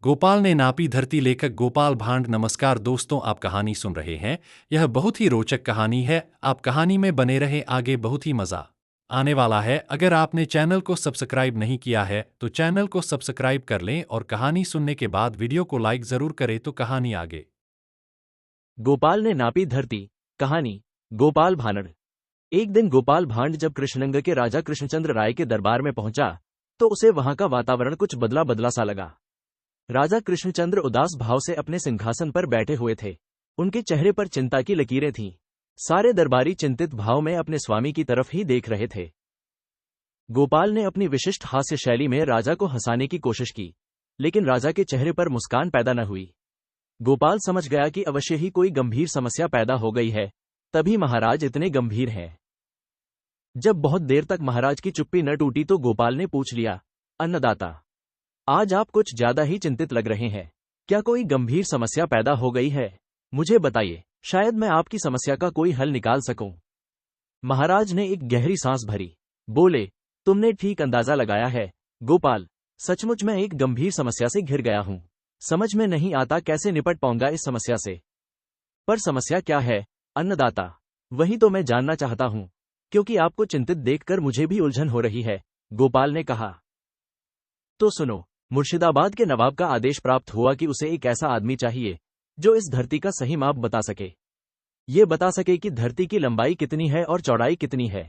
गोपाल ने नापी धरती। लेखक गोपाल भांड। नमस्कार दोस्तों, आप कहानी सुन रहे हैं। यह बहुत ही रोचक कहानी है। आप कहानी में बने रहे, आगे बहुत ही मजा आने वाला है। अगर आपने चैनल को सब्सक्राइब नहीं किया है तो चैनल को सब्सक्राइब कर लें और कहानी सुनने के बाद वीडियो को लाइक जरूर करें। तो कहानी आगे। गोपाल ने नापी धरती। कहानी गोपाल भांड। एक दिन गोपाल भांड जब कृष्णनगर के राजा कृष्णचंद्र राय के दरबार में पहुंचा तो उसे वहां का वातावरण कुछ बदला बदला सा लगा। राजा कृष्णचंद्र उदास भाव से अपने सिंहासन पर बैठे हुए थे। उनके चेहरे पर चिंता की लकीरें थीं। सारे दरबारी चिंतित भाव में अपने स्वामी की तरफ ही देख रहे थे। गोपाल ने अपनी विशिष्ट हास्य शैली में राजा को हंसाने की कोशिश की, लेकिन राजा के चेहरे पर मुस्कान पैदा न हुई। गोपाल समझ गया कि अवश्य ही कोई गंभीर समस्या पैदा हो गई है, तभी महाराज इतने गंभीर हैं। जब बहुत देर तक महाराज की चुप्पी न टूटी तो गोपाल ने पूछ लिया, अन्नदाता, आज आप कुछ ज्यादा ही चिंतित लग रहे हैं। क्या कोई गंभीर समस्या पैदा हो गई है? मुझे बताइए, शायद मैं आपकी समस्या का कोई हल निकाल सकूं। महाराज ने एक गहरी सांस भरी। बोले, तुमने ठीक अंदाजा लगाया है गोपाल। सचमुच मैं एक गंभीर समस्या से घिर गया हूं। समझ में नहीं आता कैसे निपट पाऊंगा इस समस्या से। पर समस्या क्या है अन्नदाता? वही तो मैं जानना चाहता हूं, क्योंकि आपको चिंतित देखकर मुझे भी उलझन हो रही है, गोपाल ने कहा। तो सुनो, मुर्शिदाबाद के नवाब का आदेश प्राप्त हुआ कि उसे एक ऐसा आदमी चाहिए जो इस धरती का सही माप बता सके। ये बता सके कि धरती की लंबाई कितनी है और चौड़ाई कितनी है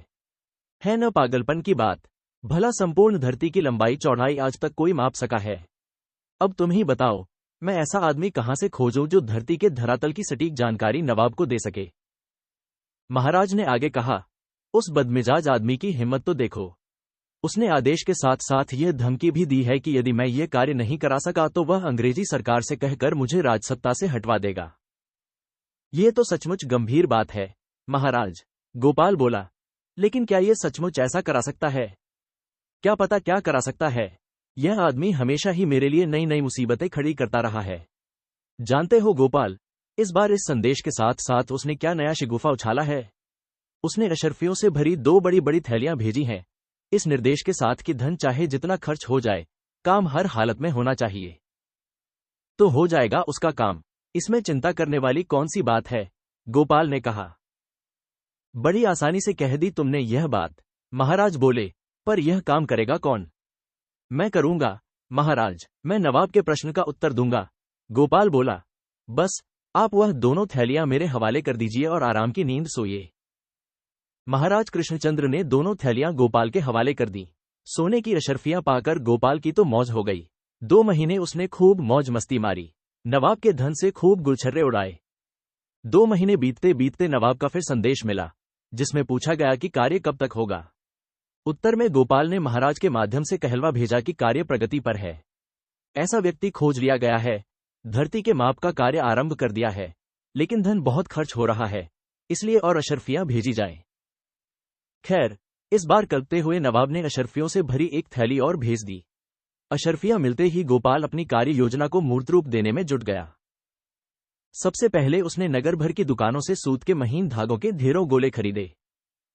न पागलपन की बात। भला संपूर्ण धरती की लंबाई चौड़ाई आज तक कोई माप सका है? अब तुम ही बताओ, मैं ऐसा आदमी कहां से खोजूं जो धरती के धरातल की सटीक जानकारी नवाब को दे सके। महाराज ने आगे कहा, उस बदमिजाज आदमी की हिम्मत तो देखो। उसने आदेश के साथ साथ यह धमकी भी दी है कि यदि मैं ये कार्य नहीं करा सका तो वह अंग्रेजी सरकार से कहकर मुझे राजसत्ता से हटवा देगा। ये तो सचमुच गंभीर बात है महाराज, गोपाल बोला। लेकिन क्या ये सचमुच ऐसा करा सकता है? क्या पता क्या करा सकता है। यह आदमी हमेशा ही मेरे लिए नई नई मुसीबतें खड़ी करता रहा है। जानते हो गोपाल, इस बार इस संदेश के साथ साथ उसने क्या नया शिगुफा उछाला है। उसने अशर्फियों से भरी 2 बड़ी बड़ी थैलियां भेजी हैं, इस निर्देश के साथ कि धन चाहे जितना खर्च हो जाए, काम हर हालत में होना चाहिए। तो हो जाएगा उसका काम, इसमें चिंता करने वाली कौन सी बात है, गोपाल ने कहा। बड़ी आसानी से कह दी तुमने यह बात, महाराज बोले। पर यह काम करेगा कौन? मैं करूंगा महाराज, मैं नवाब के प्रश्न का उत्तर दूंगा, गोपाल बोला। बस आप वह दोनों थैलियां मेरे हवाले कर दीजिए और आराम की नींद सोइए। महाराज कृष्णचंद्र ने दोनों थैलियां गोपाल के हवाले कर दी। सोने की अशर्फियां पाकर गोपाल की तो मौज हो गई। 2 महीने उसने खूब मौज मस्ती मारी, नवाब के धन से खूब गुलछर्रे उड़ाए। 2 महीने बीतते बीतते नवाब का फिर संदेश मिला, जिसमें पूछा गया कि कार्य कब तक होगा। उत्तर में गोपाल ने महाराज के माध्यम से कहलवा भेजा कि कार्य प्रगति पर है। ऐसा व्यक्ति खोज लिया गया है, धरती के माप का कार्य आरंभ कर दिया है, लेकिन धन बहुत खर्च हो रहा है, इसलिए और अशर्फियां भेजी जाएं। खैर, इस बार कलपते हुए नवाब ने अशर्फियों से भरी एक थैली और भेज दी। अशर्फियां मिलते ही गोपाल अपनी कार्य योजना को मूर्त रूप देने में जुट गया। सबसे पहले उसने नगर भर की दुकानों से सूत के महीन धागों के ढेरों गोले खरीदे।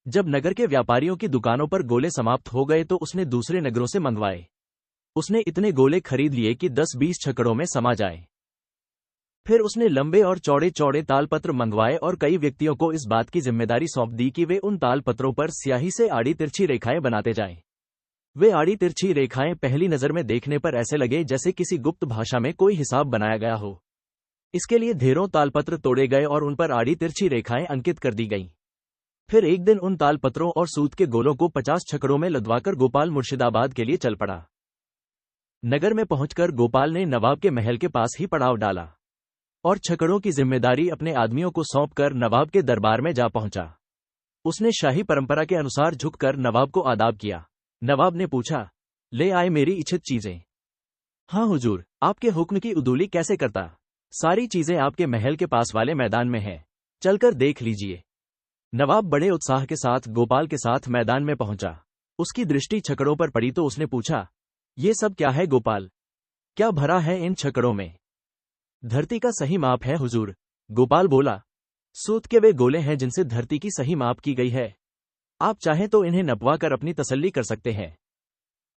जब नगर के व्यापारियों की दुकानों पर गोले समाप्त हो गए तो उसने दूसरे नगरों से मंगवाए। उसने इतने गोले खरीद लिए कि 10-20 छकड़ों में समा जाए। फिर उसने लंबे और चौड़े चौड़े तालपत्र मंगवाए और कई व्यक्तियों को इस बात की जिम्मेदारी सौंप दी कि वे उन तालपत्रों पर स्याही से आड़ी तिरछी रेखाएं बनाते जाएं। वे आड़ी तिरछी रेखाएं पहली नजर में देखने पर ऐसे लगे जैसे किसी गुप्त भाषा में कोई हिसाब बनाया गया हो। इसके लिए ढेरों तालपत्र तोड़े गए और उन पर आड़ी तिरछी रेखाएं अंकित कर दी गईं। फिर एक दिन उन तालपत्रों और सूत के गोलों को 50 छकड़ों में लदवाकर गोपाल मुर्शिदाबाद के लिए चल पड़ा। नगर में पहुंचकर गोपाल ने नवाब के महल के पास ही पड़ाव डाला और छकड़ों की जिम्मेदारी अपने आदमियों को सौंपकर नवाब के दरबार में जा पहुंचा। उसने शाही परंपरा के अनुसार झुककर नवाब को आदाब किया। नवाब ने पूछा, ले आए मेरी इच्छित चीजें? हाँ हुजूर, आपके हुक्म की उदूली कैसे करता। सारी चीजें आपके महल के पास वाले मैदान में हैं, चलकर देख लीजिए। नवाब बड़े उत्साह के साथ गोपाल के साथ मैदान में पहुंचा। उसकी दृष्टि छकड़ों पर पड़ी तो उसने पूछा, ये सब क्या है गोपाल? क्या भरा है इन छकड़ों में? धरती का सही माप है हुजूर, गोपाल बोला। सूत के वे गोले हैं जिनसे धरती की सही माप की गई है। आप चाहें तो इन्हें नपवा कर अपनी तसल्ली कर सकते हैं।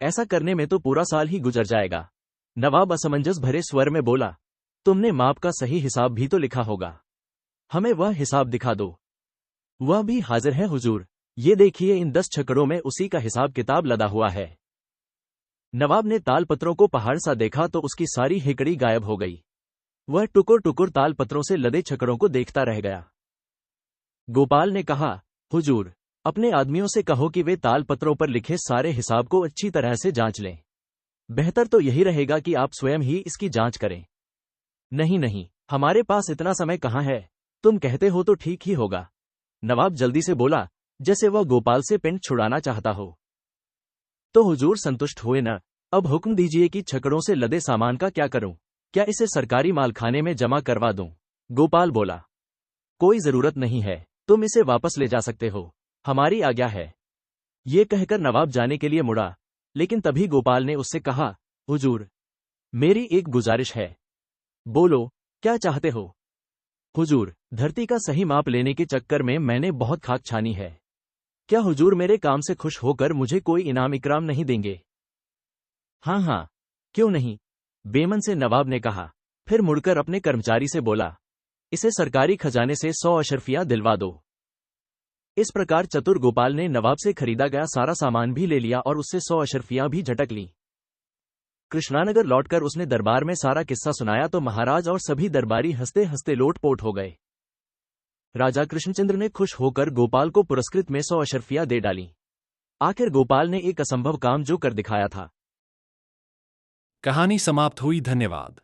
ऐसा करने में तो पूरा साल ही गुजर जाएगा। नवाब असमंजस भरे स्वर में बोला, तुमने माप का सही हिसाब भी तो लिखा होगा, हमें वह हिसाब दिखा दो। वह भी हाजिर है हुजूर, ये देखिए इन 10 छकड़ों में उसी का हिसाब किताब लदा हुआ है। नवाब ने तालपत्रों को पहाड़ सा देखा तो उसकी सारी हिकड़ी गायब हो गई। वह टुकुर टुकुर तालपत्रों से लदे छकड़ों को देखता रह गया। गोपाल ने कहा, हुजूर, अपने आदमियों से कहो कि वे तालपत्रों पर लिखे सारे हिसाब को अच्छी तरह से जांच लें। बेहतर तो यही रहेगा कि आप स्वयं ही इसकी जांच करें। नहीं नहीं, हमारे पास इतना समय कहाँ है, तुम कहते हो तो ठीक ही होगा। नवाब जल्दी से बोला, जैसे वह गोपाल से पिंड छुड़ाना चाहता हो। तो हुजूर संतुष्ट हुए न? अब हुक्म दीजिए कि छकड़ों से लदे सामान का क्या करूं? क्या इसे सरकारी मालखाने में जमा करवा दूं? गोपाल बोला, कोई जरूरत नहीं है, तुम इसे वापस ले जा सकते हो, हमारी आज्ञा है। ये कहकर नवाब जाने के लिए मुड़ा, लेकिन तभी गोपाल ने उससे कहा, हुजूर, मेरी एक गुजारिश है। बोलो, क्या चाहते हो? हुजूर, धरती का सही माप लेने के चक्कर में मैंने बहुत खाक छानी है। क्या हुजूर मेरे काम से खुश होकर मुझे कोई इनाम इकराम नहीं देंगे? हाँ हाँ, क्यों नहीं, बेमन से नवाब ने कहा। फिर मुड़कर अपने कर्मचारी से बोला, इसे सरकारी खजाने से 100 अशरफियां दिलवा दो। इस प्रकार चतुर गोपाल ने नवाब से खरीदा गया सारा सामान भी ले लिया और उससे 100 अशरफियां भी झटक ली। कृष्णानगर लौटकर उसने दरबार में सारा किस्सा सुनाया तो महाराज और सभी दरबारी हंसते हंसते लोटपोट हो गए। राजा कृष्णचंद्र ने खुश होकर गोपाल को पुरस्कृत में 100 अशरफियां दे डाली। आखिर गोपाल ने एक असंभव काम जो कर दिखाया था। कहानी समाप्त हुई। धन्यवाद।